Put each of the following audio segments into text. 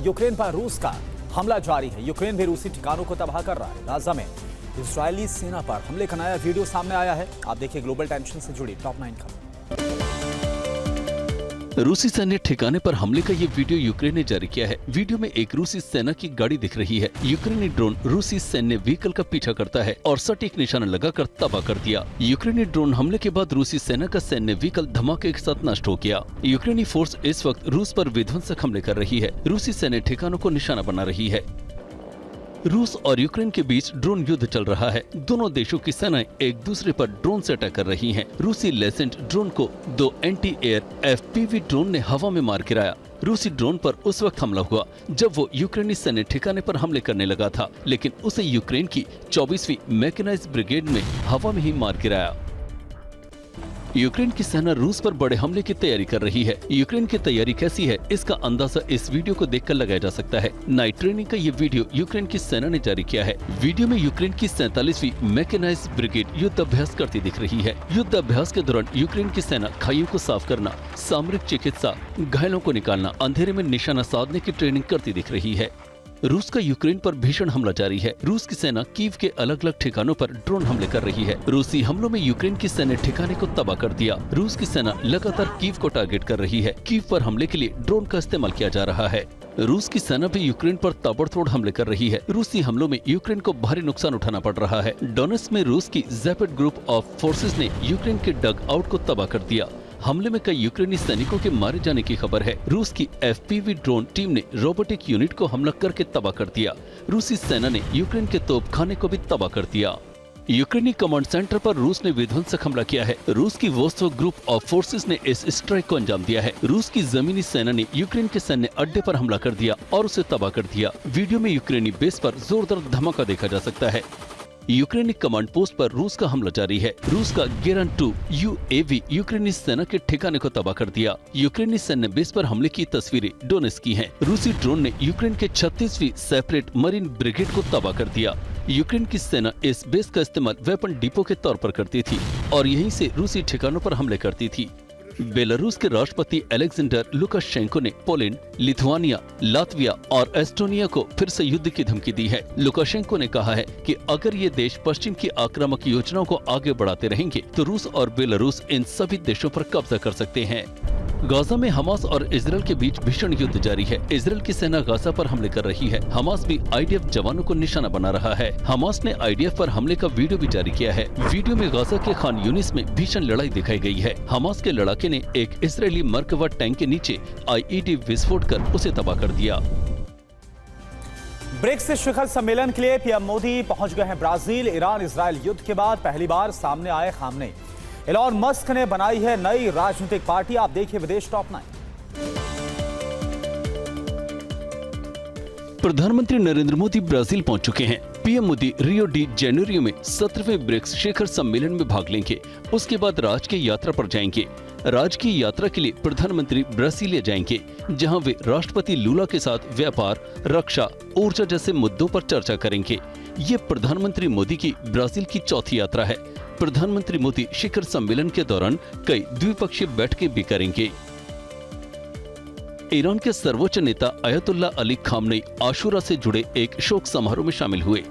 Ukraine पर रूस का हमला जारी है। यूक्रेन भी रूसी ठिकानों को तबाह कर रहा है। गाजा में इजरायली सेना पर हमले का नया वीडियो सामने आया है। आप देखिए ग्लोबल टेंशन से जुड़ी टॉप 9 खबर। रूसी सैन्य ठिकाने पर हमले का ये वीडियो यूक्रेन ने जारी किया है। वीडियो में एक रूसी सेना की गाड़ी दिख रही है। यूक्रेनी ड्रोन रूसी सैन्य व्हीकल का पीछा करता है और सटीक निशाना लगाकर तबाह कर दिया। यूक्रेनी ड्रोन हमले के बाद रूसी सेना का सैन्य व्हीकल धमाके के साथ नष्ट हो गया। यूक्रेनी फोर्स इस वक्त रूस पर विध्वंसक हमले कर रही है। रूसी सैन्य ठिकानों को निशाना बना रही है। रूस और यूक्रेन के बीच ड्रोन युद्ध चल रहा है। दोनों देशों की सेनाएं एक दूसरे पर ड्रोन से अटैक कर रही हैं। रूसी लेसेंट ड्रोन को 2 एंटी एयर FPV ड्रोन ने हवा में मार गिराया। रूसी ड्रोन पर उस वक्त हमला हुआ जब वो यूक्रेनी सैन्य ठिकाने पर हमले करने लगा था, लेकिन उसे यूक्रेन की 24वीं मैकेनाइज्ड ब्रिगेड में हवा में ही मार गिराया। यूक्रेन की सेना रूस पर बड़े हमले की तैयारी कर रही है। यूक्रेन की तैयारी कैसी है, इसका अंदाजा इस वीडियो को देखकर लगाया जा सकता है। नाइट ट्रेनिंग का ये वीडियो यूक्रेन की सेना ने जारी किया है। वीडियो में यूक्रेन की 47वीं मैकेनाइज्ड ब्रिगेड युद्ध अभ्यास करती दिख रही है। युद्ध अभ्यास के दौरान यूक्रेन की सेना खाइयों को साफ करना, सामरिक चिकित्सा, घायलों को निकालना, अंधेरे में निशाना साधने की ट्रेनिंग करती दिख रही है। रूस का यूक्रेन पर भीषण हमला जारी है। रूस की सेना कीव के अलग अलग ठिकानों पर ड्रोन हमले कर रही है। रूसी हमलों में यूक्रेन की सैन्य ठिकाने को तबाह कर दिया। रूस की सेना लगातार कीव को टारगेट कर रही है। कीव पर हमले के लिए ड्रोन का इस्तेमाल किया जा रहा है। रूस की सेना भी यूक्रेन पर ताबड़तोड़ हमले कर रही है। रूसी हमलों में यूक्रेन को भारी नुकसान उठाना पड़ रहा है। डोनेट्स्क में रूस की ज़ैपेड ग्रुप ऑफ फोर्सेस ने यूक्रेन के डग आउट को तबाह कर दिया। हमले में कई यूक्रेनी सैनिकों के मारे जाने की खबर है। रूस की FPV ड्रोन टीम ने रोबोटिक यूनिट को हमला करके तबाह कर दिया। रूसी सेना ने यूक्रेन के तोपखाने को भी तबाह कर दिया। यूक्रेनी कमांड सेंटर पर रूस ने विध्वंसक हमला किया है। रूस की वोस्तोक ग्रुप ऑफ फोर्सेस ने इस स्ट्राइक को अंजाम दिया है। रूस की जमीनी सेना ने यूक्रेन के सैन्य अड्डे पर हमला कर दिया और उसे तबाह कर दिया। वीडियो में यूक्रेनी बेस पर जोरदार धमाका देखा जा सकता है। यूक्रेनी कमांड पोस्ट पर रूस का हमला जारी है। रूस का गेरन 2 UAV यूक्रेनी सेना के ठिकाने को तबाह कर दिया। यूक्रेनी सैन्य बेस पर हमले की तस्वीरें डोनेट्स्क की हैं। रूसी ड्रोन ने यूक्रेन के 36वीं सेपरेट मरीन ब्रिगेड को तबाह कर दिया। यूक्रेन की सेना इस बेस का इस्तेमाल वेपन डिपो के तौर पर करती थी और यहीं से रूसी ठिकानों पर हमले करती थी। बेलारूस के राष्ट्रपति अलेक्जेंडर लुकाशेंको ने पोलैंड, लिथुआनिया, लातविया और एस्टोनिया को फिर से युद्ध की धमकी दी है। लुकाशेंको ने कहा है कि अगर ये देश पश्चिम की आक्रामक योजनाओं को आगे बढ़ाते रहेंगे तो रूस और बेलारूस इन सभी देशों पर कब्जा कर सकते हैं। गाजा में हमास और इजरायल के बीच भीषण युद्ध जारी है। इजरायल की सेना गाजा पर हमले कर रही है। हमास भी IDF जवानों को निशाना बना रहा है। हमास ने IDF पर हमले का वीडियो भी जारी किया है। वीडियो में गाजा के खान यूनिस में भीषण लड़ाई दिखाई गई है। हमास के लड़ाके ने एक इजरायली मर्कवा टैंक के नीचे IED विस्फोट कर उसे तबाह कर दिया। ब्रिक्स शिखर सम्मेलन के लिए PM मोदी पहुंच गए हैं ब्राजील। ईरान इजरायल युद्ध के बाद पहली बार सामने आए खामने। एलॉन मस्क ने बनाई है नई राजनीतिक पार्टी। आप देखिए विदेश टॉप 9। प्रधानमंत्री नरेंद्र मोदी ब्राजील पहुंच चुके हैं। PM Modi Rio de Janeiro में 17वें ब्रिक्स शिखर सम्मेलन में भाग लेंगे। उसके बाद राजकीय यात्रा पर जाएंगे। राजकीय यात्रा के लिए प्रधानमंत्री ब्राजीलिया जाएंगे, जहां वे राष्ट्रपति लूला के साथ व्यापार, रक्षा, ऊर्जा जैसे मुद्दों पर चर्चा करेंगे। ये प्रधानमंत्री मोदी की ब्राजील की चौथी यात्रा है। प्रधानमंत्री मोदी शिखर सम्मेलन के दौरान कई द्विपक्षीय बैठकें भी करेंगे। ईरान के सर्वोच्च नेता अयतुल्ला अली खामनेई आशुरा से जुड़े एक शोक समारोह में शामिल हुए।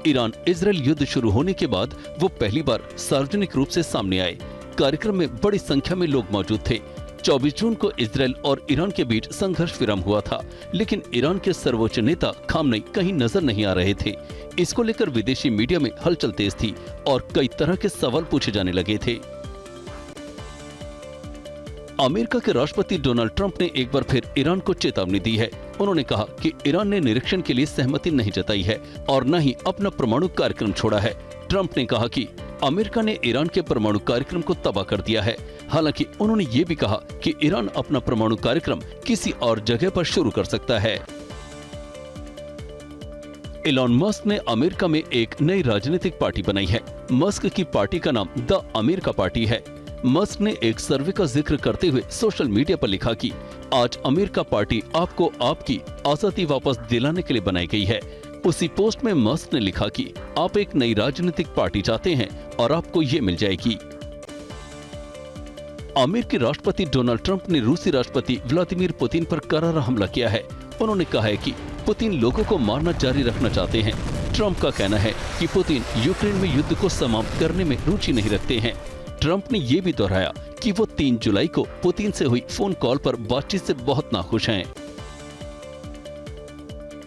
ईरान इजरायल युद्ध शुरू होने के बाद वो पहली बार सार्वजनिक रूप से सामने आए। कार्यक्रम में बड़ी संख्या में लोग मौजूद थे। 24 जून को इजरायल और ईरान के बीच संघर्ष विराम हुआ था, लेकिन ईरान के सर्वोच्च नेता खामनेई कहीं नजर नहीं आ रहे थे। इसको लेकर विदेशी मीडिया में हलचल तेज थी और कई तरह के सवाल पूछे जाने लगे थे। अमेरिका के राष्ट्रपति डोनाल्ड ट्रंप ने एक बार फिर ईरान को चेतावनी दी है। उन्होंने कहा कि ईरान ने निरीक्षण के लिए सहमति नहीं जताई है और न ही अपना परमाणु कार्यक्रम छोड़ा है। ट्रंप ने कहा कि अमेरिका ने ईरान के परमाणु कार्यक्रम को तबाह कर दिया है। हालांकि उन्होंने ये भी कहा कि ईरान अपना परमाणु कार्यक्रम किसी और जगह पर शुरू कर सकता है। एलॉन मस्क ने अमेरिका में एक नई राजनीतिक पार्टी बनाई है। मस्क की पार्टी का नाम द अमेरिका पार्टी है। मस्क ने एक सर्वे का जिक्र करते हुए सोशल मीडिया पर लिखा कि आज अमेरिका पार्टी आपको आपकी आजादी वापस दिलाने के लिए बनाई गई है। उसी पोस्ट में मस्क ने लिखा कि आप एक नई राजनीतिक पार्टी चाहते हैं और आपको ये मिल जाएगी। अमेरिकी राष्ट्रपति डोनाल्ड ट्रंप ने रूसी राष्ट्रपति व्लादिमीर पुतिन पर करारा हमला किया है। उन्होंने कहा है कि पुतिन लोगों को मारना जारी रखना चाहते हैं। ट्रंप का कहना है कि पुतिन यूक्रेन में युद्ध को समाप्त करने में रुचि नहीं रखते हैं। ट्रंप ने ये भी दोहराया कि वो 3 जुलाई को पुतिन से हुई फोन कॉल पर बातचीत से बहुत नाखुश हैं।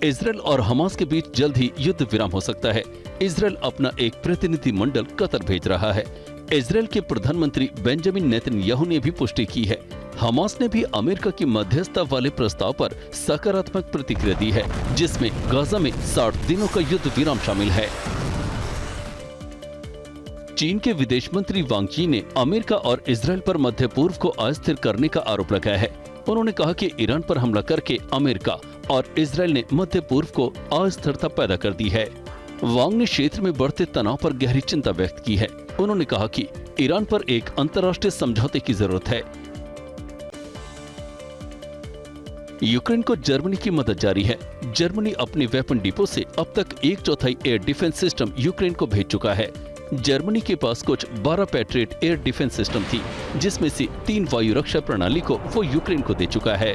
इजरायल और हमास के बीच जल्द ही युद्ध विराम हो सकता है। इजरायल अपना एक प्रतिनिधि मंडल कतर भेज रहा है। इजरायल के प्रधानमंत्री बेंजामिन नेतन्याहू ने भी पुष्टि की है। हमास ने भी अमेरिका की मध्यस्थता वाले प्रस्ताव पर सकारात्मक प्रतिक्रिया दी है, जिसमें गाजा में 60 दिनों का युद्ध विराम शामिल है। चीन के विदेश मंत्री वांग यी ने अमेरिका और इजरायल पर मध्य पूर्व को अस्थिर करने का आरोप लगाया है। उन्होंने कहा कि ईरान पर हमला करके अमेरिका और इजरायल ने मध्य पूर्व को अस्थिरता पैदा कर दी है। वांग ने क्षेत्र में बढ़ते तनाव पर गहरी चिंता व्यक्त की है। उन्होंने कहा कि ईरान पर एक अंतर्राष्ट्रीय समझौते की जरूरत है। यूक्रेन को जर्मनी की मदद जारी है। जर्मनी अपने वेपन डिपो से अब तक 1/4 एयर डिफेंस सिस्टम यूक्रेन को भेज चुका है। जर्मनी के पास कुछ 12 पैट्रियट एयर डिफेंस सिस्टम थी, जिसमें से 3 वायु रक्षा प्रणाली को वो यूक्रेन को दे चुका है।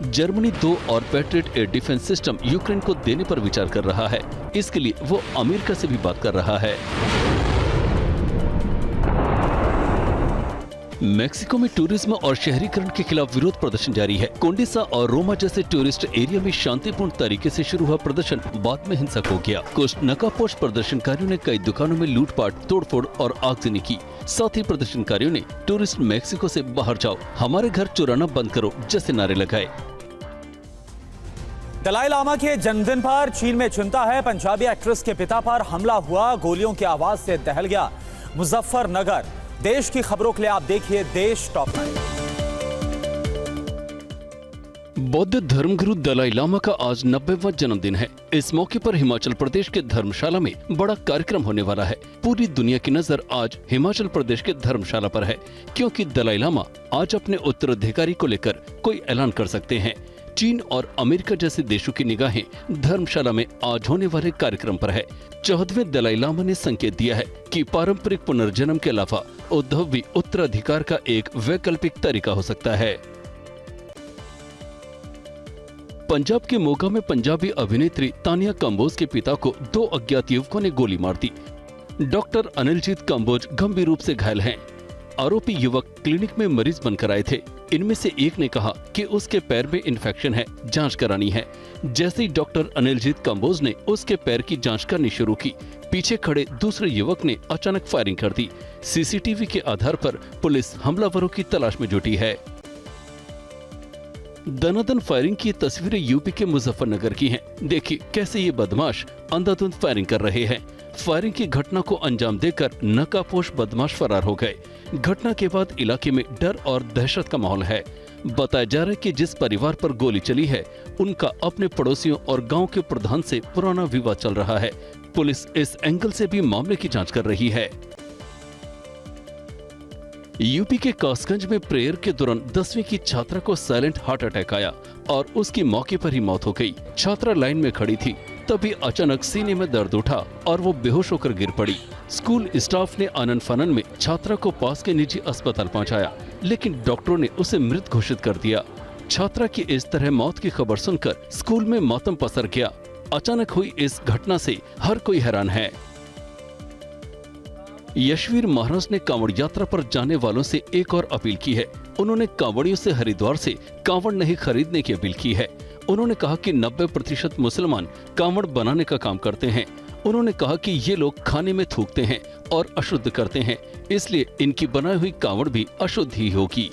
जर्मनी 2 और patriot air defence system Ukraine को देने पर विचार कर रहा है। इसके लिए वो अमेरिका से भी बात कर रहा है। मेक्सिको में टूरिज्म और शहरीकरण के खिलाफ विरोध प्रदर्शन जारी है। कोंडिसा और रोमा जैसे टूरिस्ट एरिया में शांतिपूर्ण तरीके से शुरू हुआ प्रदर्शन बाद में हिंसक हो गया। कुछ नकाबपोश प्रदर्शनकारियों ने कई दुकानों में लूटपाट, तोड़फोड़ और आगजनी की। साथ ही प्रदर्शनकारियों ने टूरिस्ट मेक्सिको से बाहर जाओ, हमारे घर चुराना बंद करो जैसे नारे लगाए। दलाई लामा के जन्मदिन पर चीन में चिंता है। पंजाबी एक्ट्रेस के पिता पर हमला हुआ, गोलियों की आवाज से दहल गया मुजफ्फरनगर। देश की खबरों के लिए आप देखिए देश टॉप 9। बौद्ध धर्मगुरु दलाई लामा का आज 90वां जन्मदिन है। इस मौके पर हिमाचल प्रदेश के धर्मशाला में बड़ा कार्यक्रम होने वाला है। पूरी दुनिया की नजर आज हिमाचल प्रदेश के धर्मशाला पर है, क्योंकि दलाई लामा आज अपने उत्तराधिकारी को लेकर कोई ऐलान कर सकते हैं। चीन और अमेरिका जैसे देशों की निगाहें धर्मशाला में आज होने वाले कार्यक्रम पर है। 14वें दलाई लामा ने संकेत दिया है कि पारंपरिक पुनर्जन्म के अलावा उद्धव भी उत्तराधिकार का एक वैकल्पिक तरीका हो सकता है। पंजाब के मोगा में पंजाबी अभिनेत्री तानिया कंबोज के पिता को 2 अज्ञात युवकों ने गोली मार दी। डॉक्टर अनिलजीत कंबोज गंभीर रूप से घायल हैं। आरोपी युवक क्लिनिक में मरीज बनकर आए थे। इनमें से एक ने कहा कि उसके पैर में इन्फेक्शन है, जांच करानी है। जैसे ही डॉक्टर अनिलजीत कंबोज ने उसके पैर की जांच करनी शुरू की, पीछे खड़े दूसरे युवक ने अचानक फायरिंग कर दी। सीसीटीवी के आधार पर पुलिस हमलावरों की तलाश में जुटी है। दनादन फायरिंग की तस्वीरें यूपी के मुजफ्फरनगर की हैं। देखिए कैसे ये बदमाश अंधाधुंध फायरिंग कर रहे हैं। फायरिंग की घटना को अंजाम देकर नकाबपोश बदमाश फरार हो गए। घटना के बाद इलाके में डर और दहशत का माहौल है। बताया जा रहा है कि जिस परिवार पर गोली चली है, उनका अपने पड़ोसियों और गांव के प्रधान से पुराना विवाद चल रहा है। पुलिस इस एंगल से भी मामले की जांच कर रही है। यूपी के कासगंज में प्रेयर के दौरान 10वीं की छात्रा को साइलेंट हार्ट अटैक आया और उसकी मौके पर ही मौत हो गई। छात्रा लाइन में खड़ी थी, तभी अचानक सीने में दर्द उठा और वो बेहोश होकर गिर पड़ी। स्कूल स्टाफ ने आनन फानन में छात्रा को पास के निजी अस्पताल पहुंचाया, लेकिन डॉक्टरों ने उसे मृत घोषित कर दिया। छात्रा की इस तरह मौत की खबर सुनकर स्कूल में मातम पसर गया। अचानक हुई इस घटना से हर कोई हैरान है। यशवीर महाराज ने कांवड़ यात्रा पर जाने वालों से एक और अपील की है। उन्होंने कांवड़ियों से हरिद्वार से कांवड़ नहीं खरीदने की अपील की है। उन्होंने कहा कि 90% मुसलमान कांवड़ बनाने का काम करते हैं। उन्होंने कहा कि ये लोग खाने में थूकते हैं और अशुद्ध करते हैं, इसलिए इनकी बनाई हुई कांवड़ भी अशुद्ध ही होगी।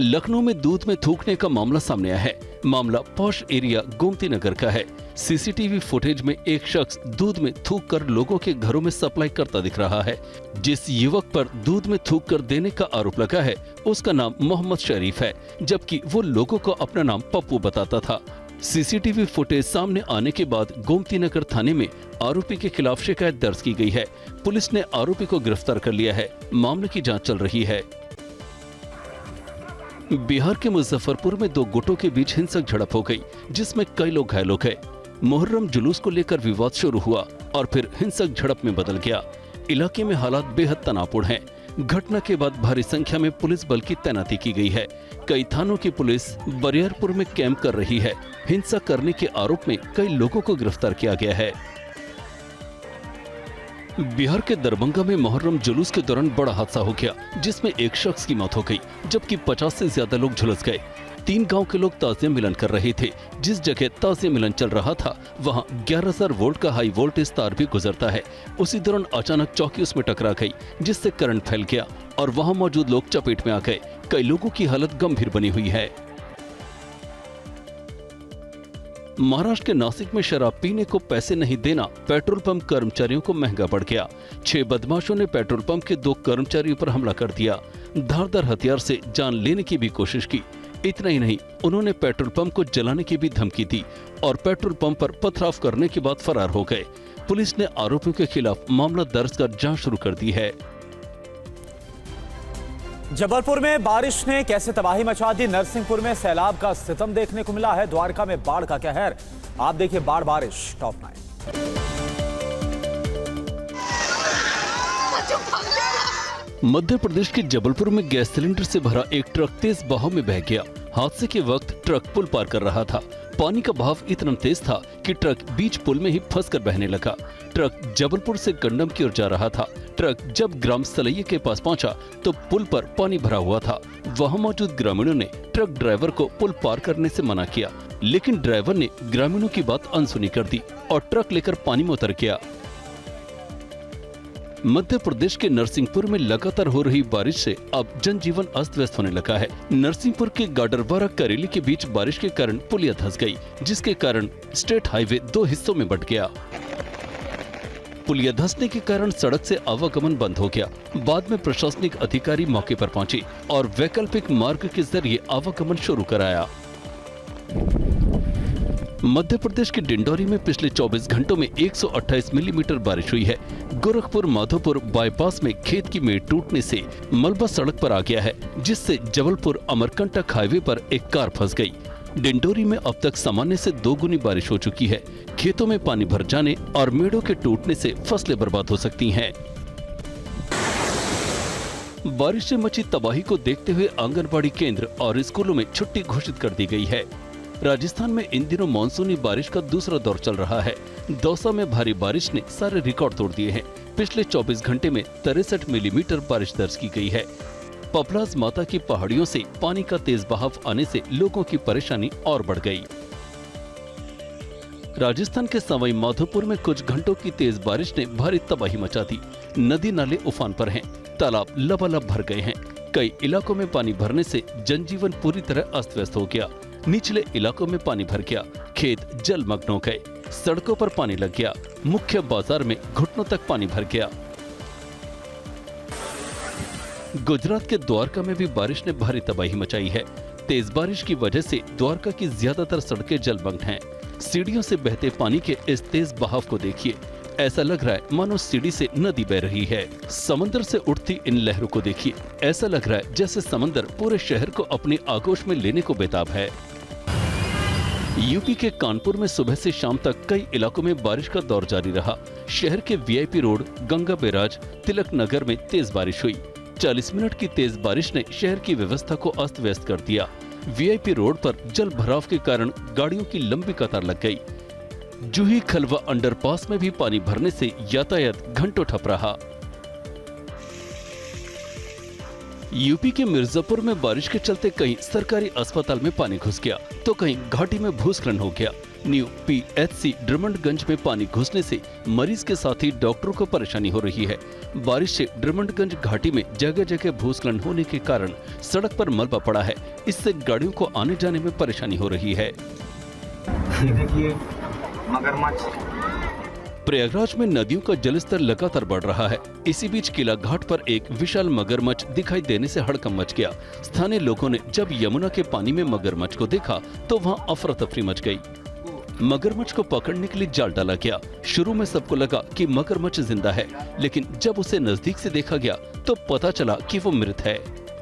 लखनऊ में दूध में थूकने का मामला सामने आया है। मामला पॉश एरिया गोमती नगर का है। सीसीटीवी फुटेज में एक शख्स दूध में थूक कर लोगों के घरों में सप्लाई करता दिख रहा है। जिस युवक पर दूध में थूक कर देने का आरोप लगा है, उसका नाम मोहम्मद शरीफ है, जबकि वो लोगों को अपना नाम पप्पू बताता था। सीसीटीवी फुटेज सामने आने के बाद गोमती नगर थाने में आरोपी के खिलाफ शिकायत दर्ज की गई है। पुलिस ने आरोपी को गिरफ्तार कर लिया है। मामले की जाँच चल रही है। बिहार के मुजफ्फरपुर में 2 गुटों के बीच हिंसक झड़प हो गई, जिसमें कई लोग घायल हो गए। मुहर्रम जुलूस को लेकर विवाद शुरू हुआ और फिर हिंसक झड़प में बदल गया। इलाके में हालात बेहद तनावपूर्ण हैं। घटना के बाद भारी संख्या में पुलिस बल की तैनाती की गई है। कई थानों की पुलिस बरियारपुर में कैंप कर रही है। हिंसा करने के आरोप में कई लोगों को गिरफ्तार किया गया है। बिहार के दरभंगा में मुहर्रम जुलूस के दौरान बड़ा हादसा हो गया, जिसमें एक शख्स की मौत हो गई, जबकि 50 से ज्यादा लोग झुलस गए। 3 गांव के लोग ताज़िया मिलन कर रहे थे। जिस जगह ताज़िया मिलन चल रहा था वहां 11,000 वोल्ट का हाई वोल्टेज तार भी गुजरता है। उसी दौरान अचानक चौकी उसमें टकरा गई, जिससे करंट फैल गया और वहां मौजूद लोग चपेट में आ गए। कई लोगों की हालत गंभीर बनी हुई है। महाराष्ट्र के नासिक में शराब पीने को पैसे नहीं देना पेट्रोल पंप कर्मचारियों को महंगा पड़ गया। 6 बदमाशों ने पेट्रोल पंप के 2 कर्मचारियों पर हमला कर दिया। धारदार हथियार से जान लेने की भी कोशिश की। इतना ही नहीं, उन्होंने पेट्रोल पंप को जलाने की भी धमकी दी और पेट्रोल पंप पर पथराव करने के बाद फरार हो गए। पुलिस ने आरोपियों के खिलाफ मामला दर्ज कर जांच शुरू कर दी है। जबलपुर में बारिश ने कैसे तबाही मचा दी। नरसिंहपुर में सैलाब का सितम देखने को मिला है। द्वारका में बाढ़ का कहर। आप देखिए बाढ़ बारिश टॉप 9। मध्य प्रदेश के जबलपुर में गैस सिलेंडर से भरा एक ट्रक तेज बहाव में बह गया। हादसे के वक्त ट्रक पुल पार कर रहा था। पानी का बहाव इतना तेज था कि ट्रक बीच पुल में ही फंसकर बहने लगा। ट्रक जबलपुर से गंडम की ओर जा रहा था। ट्रक जब ग्राम सलैया के पास पहुंचा तो पुल पर पानी भरा हुआ था। वहां मौजूद ग्रामीणों ने ट्रक ड्राइवर को पुल पार करने से मना किया, लेकिन ड्राइवर ने ग्रामीणों की बात अनसुनी कर दी और ट्रक लेकर पानी में उतर गया। मध्य प्रदेश के नरसिंहपुर में लगातार हो रही बारिश से अब जनजीवन अस्त व्यस्त होने लगा है। नरसिंहपुर के गाडरवारा करेली के बीच बारिश के कारण पुलिया धंस गई, जिसके कारण स्टेट हाईवे 2 हिस्सों में बंट गया। पुलिया धंसने के कारण सड़क से आवागमन बंद हो गया। बाद में प्रशासनिक अधिकारी मौके पर पहुंचे और वैकल्पिक मार्ग के जरिए आवागमन शुरू कराया। मध्य प्रदेश के डिंडौरी में पिछले 24 घंटों में 128 मिलीमीटर बारिश हुई है। गोरखपुर माधोपुर बाईपास में खेत की मेड़ टूटने से मलबा सड़क पर आ गया है, जिससे जबलपुर अमरकंटक हाईवे पर एक कार फंस गई। डिंडौरी में अब तक सामान्य से 2 गुनी बारिश हो चुकी है। खेतों में पानी भर जाने और मेड़ों के टूटने से फसलें बर्बाद हो सकती हैं। बारिश से मची तबाही को देखते हुए आंगनबाड़ी केंद्र और स्कूलों में छुट्टी घोषित कर दी गई है। राजस्थान में इन दिनों मानसूनी बारिश का दूसरा दौर चल रहा है। दौसा में भारी बारिश ने सारे रिकॉर्ड तोड़ दिए हैं। पिछले 24 घंटे में 63 मिलीमीटर बारिश दर्ज की गई है। पपलाज माता की पहाड़ियों से पानी का तेज बहाव आने से लोगों की परेशानी और बढ़ गई। राजस्थान के सवाई माधोपुर में कुछ घंटों की तेज बारिश ने भारी तबाही मचा दी। नदी नाले उफान पर हैं, तालाब लबालब भर गए हैं। कई इलाकों में पानी भरने से जनजीवन पूरी तरह अस्त व्यस्त हो गया। निचले इलाकों में पानी भर गया, खेत जलमग्न हो गए, सड़कों पर पानी लग गया, मुख्य बाजार में घुटनों तक पानी भर गया। गुजरात के द्वारका में भी बारिश ने भारी तबाही मचाई है। तेज बारिश की वजह से द्वारका की ज्यादातर सड़कें जलमग्न हैं। सीढ़ियों से बहते पानी के इस तेज बहाव को देखिए, ऐसा लग रहा है मानो सीढ़ी से नदी बह रही है। समंदर से उठती इन लहरों को देखिए, ऐसा लग रहा है जैसे समंदर पूरे शहर को अपने आगोश में लेने को बेताब है। यूपी के कानपुर में सुबह से शाम तक कई इलाकों में बारिश का दौर जारी रहा। शहर के VIP road, Ganga barrage, Tilak Nagar में तेज बारिश हुई। 40 मिनट की तेज बारिश ने शहर की व्यवस्था को अस्त व्यस्त कर दिया। वीआईपी रोड पर जल भराव के कारण गाड़ियों की लंबी कतार लग गई। जूही खलवा अंडरपास में भी पानी भरने से यातायात घंटों ठप रहा। यूपी के मिर्जापुर में बारिश के चलते कहीं सरकारी अस्पताल में पानी घुस गया तो कहीं घाटी में भूस्खलन हो गया। न्यू पीएचसी ड्रमंडगंज में पानी घुसने से मरीज के साथ ही डॉक्टरों को परेशानी हो रही है। बारिश से ड्रमंडगंज घाटी में जगह जगह भूस्खलन होने के कारण सड़क पर मलबा पड़ा है। इससे गाड़ियों को आने जाने में परेशानी हो रही है। देखिए मगरमच्छ। प्रयागराज में नदियों का जलस्तर लगातार बढ़ रहा है। इसी बीच किला घाट पर एक विशाल मगरमच्छ दिखाई देने से हड़कंप मच गया। स्थानीय लोगों ने जब यमुना के पानी में मगरमच्छ को देखा तो वहां अफरा तफरी मच गई। मगरमच्छ को पकड़ने के लिए जाल डाला गया। शुरू में सबको लगा कि मगरमच्छ जिंदा है, लेकिन जब उसे नजदीक से देखा गया तो पता चला कि वो मृत है।